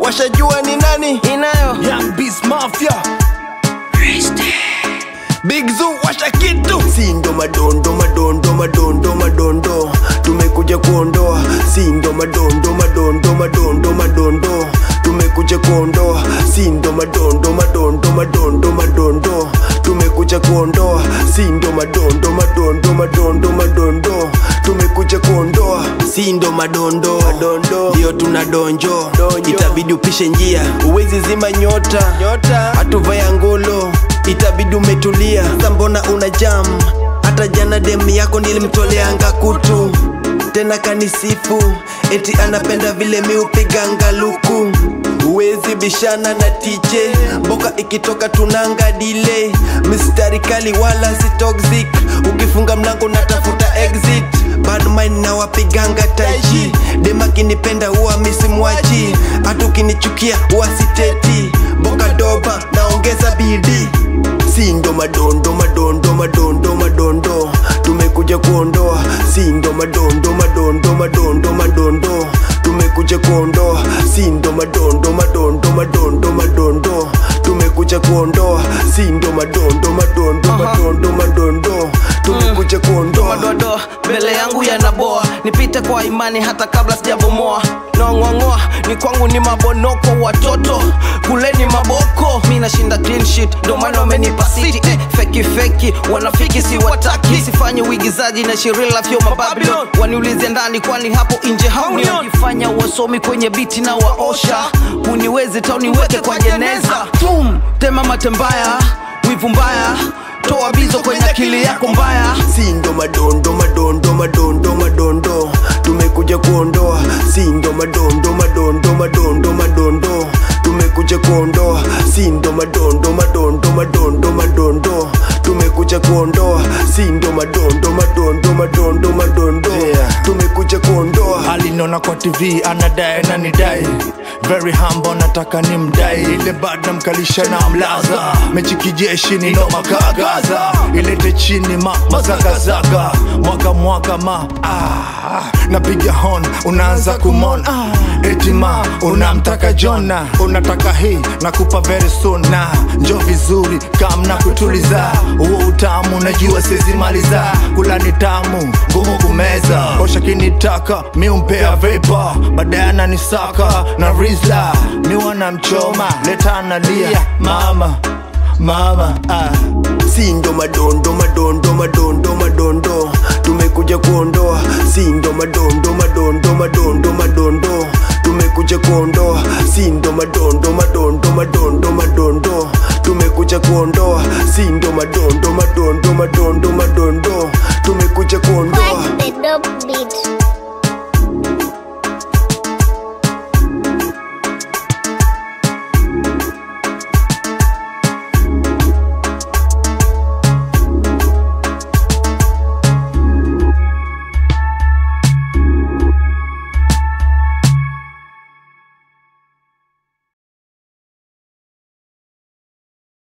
washajua ni nani inayo Young Beast Mafia Big Zoo washa kitu. Sindo madondo madondo madondo madondo, tumekuja kuondoa. Sindo madondo madondo madondo madondo, tumekuja kuondoa. Sindo madondo madondo madondo madondo, tumekuja kuondoa. Sindo madondo madondo madondo madondo, tumekuja kuondoa. Sindo madondo madondo, ndio tunadonjo. Itabidi upishe njia, uwezi zima nyota hatuvaya ngolo. Itabidi umetulia, sasa mbona una jam? Hata jana demu yako nilimtoleanga kutu, tena kanisifu eti anapenda vile miupiganga luku. Uwezi bishana na tiche, boka ikitoka tunanga delay. Mistari kali wala si toxic, ukifunga mlango natafuta exit. Bad mind na wapiganga taji, dema kinipenda huwa misimwachi. Hata ukinichukia huwa siteti, boka doba naongeza bidii. Sindo madondo madondo madondo madondo, tumekuja kuondoa. Sindo madondo madondo madondo madondo, tumekuja kuondoa. Sindo madondo madondo madondo madondo, tumekuja kuondoa. Sindo madondo madondo madondo madondo, tumekuja kuondoa. Madondo mbele yangu yanaboa, nipite kwa imani hata kabla sijabomoa. Nong'ong'oa ni kwangu ni mabonoko, watoto kuleni maboko. Mimi nashinda clean sheet, ndo maana wamenipa city. Feki feki wanafiki si wataki, sifanye uigizaji na shirila life yo Babylon. Waniulize ndani kwani hapo nje hauni. Unajifanya wasomi kwenye biti na waosha, uniwezi tauniweke kwa jeneza. Boom, tema matembaya, wivu mbaya, toa bizo kwenye akili yako mbaya. Sindo madondo madondo madondo madondo, tumekuja kuondoa. Sindo madondo madondo madondo madondo, tumekuja kuondoa. Sindo madondo madondo madondo madondo, tumekuja kuondoa. Sindo madondo madondo madondo madondo, tumekuja kuondoa. alinona kwa TV anadai na nidai, very humble nataka ni mdai. Ile bad na mkalisha na mlaza, mechi kijeshi ni no makagaza. Ilete chini mazagazaga, mwaka napiga hon unaanza kumon. Eti unamtaka Jona, unataka hii nakupa very soon. Na njo vizuri kam na kutuliza, uo utamu najua sezi maliza. Kula ni tamu ngumu kumeza, osha kinitaka mi umpea vapor. Baadaye ananisaka na Rizla, mi wanamchoma leta analia mama Sindo madondo madondo madondo madondo, tumekuja kuondoa. Sindo madondo madondo madondo madondo, tumekuja kuondoa. Sindo madondo madondo madondo madondo, tumekuja kuondoa. Sindo madondo madondo madondo madondo.